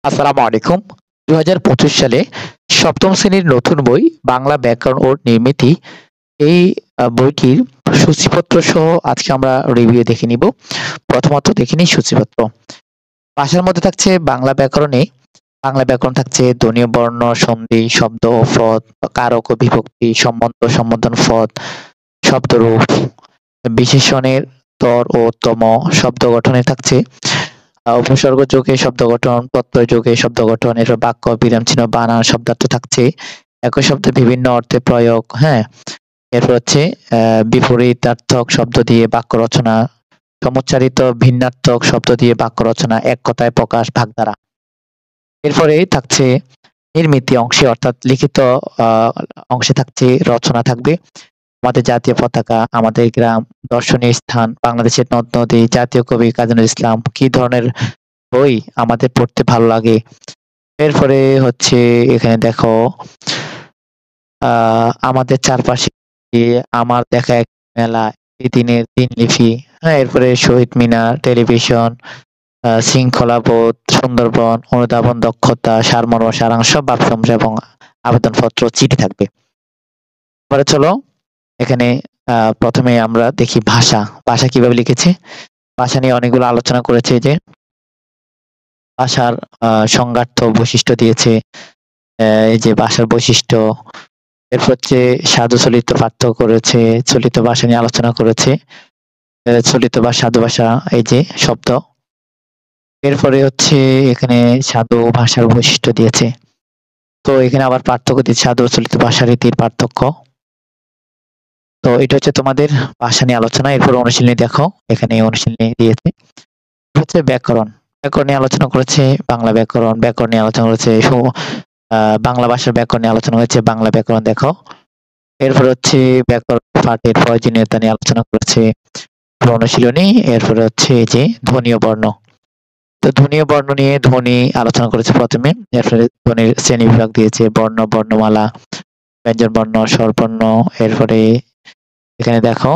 আসসালামু আলাইকুম। ২০২৫ সালে ৭ম শ্রেণীর নতুন বই বাংলা ব্যাকরণ ও নির্মিতি এই বইটির সূচিপত্র সহ আজকে আমরা রিভিউ দেখে নিব। প্রথমত দেখে নিই সূচিপত্র। ভাষার মধ্যে থাকছে বাংলা ব্যাকরণ থাকছে ধ্বনীয় বর্ণ, সন্ধি, শব্দ ও পদ, কারক ও বিভক্তি, সম্বন্ধ, সম্বোধন পদ, শব্দরূপ, বিশেষণের তর ও তম, শব্দ গঠনে থাকছে উপসর্গ যোগে শব্দ গঠন, প্রত্যয় যোগে শব্দ গঠন, এরপর বাক্য, বিরাম চিহ্ন, বানান, শব্দার্থ থাকছে। একই শব্দের বিভিন্ন অর্থে প্রয়োগ, হ্যাঁ? এরপর হচ্ছে বিপরীতার্থক শব্দ দিয়ে বাক্য রচনা, সমুচ্চারিত ভিন্নার্থক শব্দ দিয়ে বাক্য রচনা, এক কথায় প্রকাশ, ভাগধারা। এরপরে থাকছে নির্মিতি অংশে অর্থাৎ লিখিত অংশে থাকছে রচনা থাকবে। আমাদের জাতীয় পতাকা, আমাদের গ্রাম, দর্শনীয় স্থান, বাংলাদেশের নদ-নদী, জাতীয় কবি কাজী নজরুল ইসলাম, কি ধরনের বই আমাদের পড়তে ভালো লাগে। এরপরে হচ্ছে এখানে দেখো আমাদের চারপাশে আমার দেখা এক মেলা, এই দিনের দিনলিপি, হ্যাঁ? এরপরে শহীদ মিনার, টেলিভিশন, শৃঙ্খলাবোধ, সুন্দরবন, অনুধাবন দক্ষতা, সারমর্ম, সারাংশ, বাক্যাংশ এবং আবেদনপত্র, চিঠি থাকবে। এবারে চলো এখানে প্রথমে আমরা দেখি ভাষা। ভাষা কিভাবে লিখেছে? ভাষা নিয়ে অনেকগুলো আলোচনা করেছে যে ভাষার সংজ্ঞার্থ বৈশিষ্ট্য দিয়েছে। এই যে ভাষার বৈশিষ্ট্য, এরপর হচ্ছে সাধু চলিত পার্থক্য করেছে, চলিত ভাষা নিয়ে আলোচনা করেছে। চলিত বা সাধু ভাষা এই যে শব্দ। এরপরে হচ্ছে এখানে সাধু ভাষার বৈশিষ্ট্য দিয়েছে। তো এখানে আবার পার্থক্য দিয়েছে সাধু ও চলিত ভাষা রীতির পার্থক্য। তো এটা হচ্ছে তোমাদের ভাষা নিয়ে আলোচনা। এরপর অনুশীলনী দেখো, এখানে অনুশীলনী দিয়েছে। হচ্ছে ব্যাকরণ। ব্যাকরণ নিয়ে আলোচনা করেছে বাংলা ব্যাকরণ, ব্যাকরণ নিয়ে আলোচনা করেছে বাংলা ভাষার ব্যাকরণ নিয়ে আলোচনা হয়েছে বাংলা ব্যাকরণ দেখো। এরপর হচ্ছে ব্যাকরণ পাঠের প্রয়োজনীয়তা নিয়ে আলোচনা করেছে অনুশীলনী। এরপরে হচ্ছে এই যে ধ্বনীয় বর্ণ। তো ধ্বনীয় বর্ণ নিয়ে ধ্বনি আলোচনা করেছে প্রথমে। এরপরে ধ্বনির শ্রেণীবিভাগ দিয়েছে বর্ণ, বর্ণমালা, ব্যঞ্জন বর্ণ, স্বরবর্ণ। এরপরে এখানে দেখো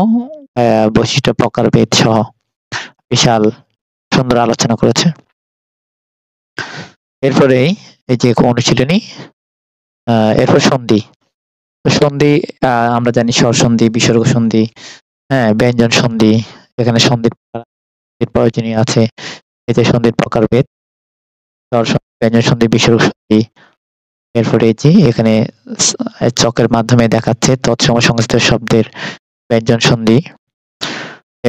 বৈশিষ্ট্য, প্রকারভেদ সহ বিশাল সুন্দর আলোচনা করেছে। এরপরে এই যে অনুশীলনী, এরপর সন্ধি। সন্ধি আমরা জানি স্বর সন্ধি, বিসর্গ সন্ধি, হ্যাঁ? ব্যঞ্জন সন্ধি। এখানে সন্ধির প্রয়োজনীয় আছে। এই যে সন্ধির প্রকারভেদ, স্বর সন্ধি, ব্যঞ্জন সন্ধি, বিসর্গ সন্ধি। এরপরে এই যে এখানে চকের মাধ্যমে দেখাচ্ছে তৎসম সংশ্লিষ্ট শব্দের ব্যঞ্জন সন্ধি।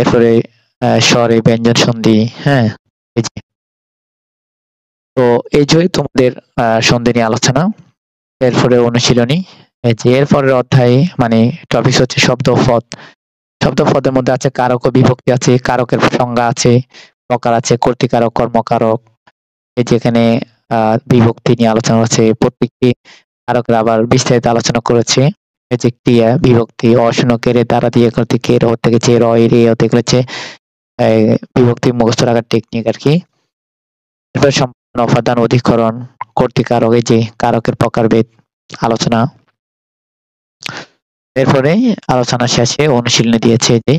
এরপরে স্বরে ব্যঞ্জন সন্ধি, হ্যাঁ? এই যে তো এই যে তোমাদের সন্ধি নিয়ে আলোচনা। এরপরে অনুশীলনী। এই যে এরপরের অধ্যায়ে মানে টপিক হচ্ছে শব্দ ও পদ। শব্দ পদের মধ্যে আছে কারক ও বিভক্তি আছে, কারকের সংজ্ঞা আছে, প্রকার আছে, কর্তৃকারক, কর্মকারক। এই যে এখানে বিভক্তি নিয়ে আলোচনা হচ্ছে। প্রত্যেকটি কারকের আবার বিস্তারিত আলোচনা করেছে। এই যে ক্রিয়া, বিভক্তি, অশূন্যকের দ্বারা দিয়ে করতে কে র থেকে চে র এর এ হতে গেছে বিভক্তি মুখস্থ রাখার টেকনিক আর কি। এরপর সম্পূর্ণ উপাদান, অধিকরণ, কর্তৃকারক, এই যে কারকের প্রকারভেদ আলোচনা। এরপরে আলোচনা শেষে অনুশীলনী দিয়েছে যে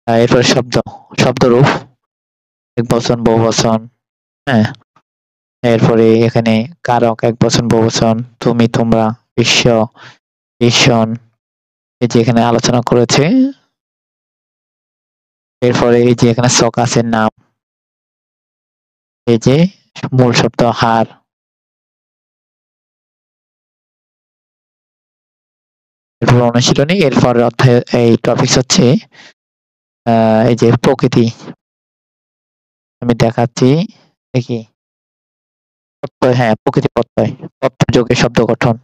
এরপর শব্দরূপ, একবচন, বহুবচন, হ্যাঁ? এরপরে এখানে কারক, একবচন, বহুবচন, তুমি, তোমরা, বিশ্ব, ভীষণ, এই যে এখানে আলোচনা করেছে। এরপরে এই যে এখানে ছক আছে নাম, এই যে মূল শব্দ হার। এরপর অনুশীলনী। এরপর অধ্যায় এই টপিক হচ্ছে এই যে প্রকৃতি। আমি দেখাচ্ছি, দেখি প্রত্যয়, হ্যাঁ প্রকৃতি প্রত্যয়, প্রত্যয় যোগে শব্দ গঠন,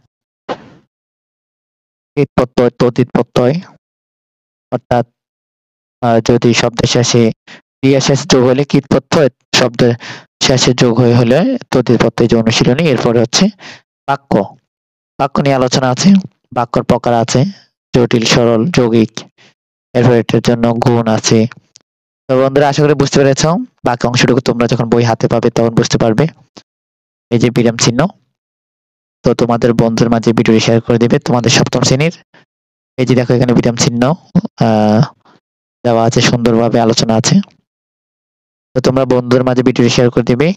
কৃৎ প্রত্যয়, তদ্ধিত প্রত্যয়, অর্থাৎ যদি শব্দের শেষে ক্রিয়া শেষে যোগ হলে কৃৎ প্রত্যয়, শব্দের শেষে যোগ হলে তদ্ধিত প্রত্যয়, যে অনুশীলনী। এরপরে হচ্ছে বাক্য। বাক্য নিয়ে আলোচনা আছে, বাক্যর প্রকার আছে, জটিল, সরল, যৌগিক। এরপর এটার জন্য গুণ আছে। তো বন্ধুরা আশা করি বুঝতে পেরেছ। বাকি অংশটুকু তোমরা যখন বই হাতে পাবে তখন বুঝতে পারবে। এই যে বিরাম চিহ্ন, তো তোমাদের বন্ধুর মাঝে ভিডিওটি শেয়ার করে দিবে। তোমাদের ৭ম শ্রেণীর এই যে দেখো এখানে বিরাম চিহ্ন দেওয়া আছে, সুন্দরভাবে আলোচনা আছে। তো তোমরা বন্ধুদের মাঝে ভিডিওটি শেয়ার করে দিবে।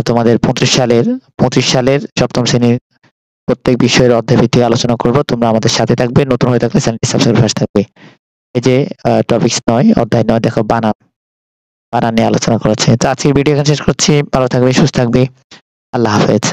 তোমাদের 25 সালের সপ্তম শ্রেণীর প্রত্যেক বিষয়ের অধ্যায় ভিত্তিক আলোচনা করব। তোমরা আমাদের সাথে থাকবে, নতুন হয়ে থাকলে চ্যানেলটি সাবস্ক্রাইব করে থাকবে। এই যে টপিকস 9 অধ্যায় 9 দেখো বানান নিয়ে আলোচনা করা হচ্ছে। তো আজকের ভিডিও এখানে শেষ করছি। ভালো থাকবে, সুস্থ থাকবে। আল্লাহ হাফেজ।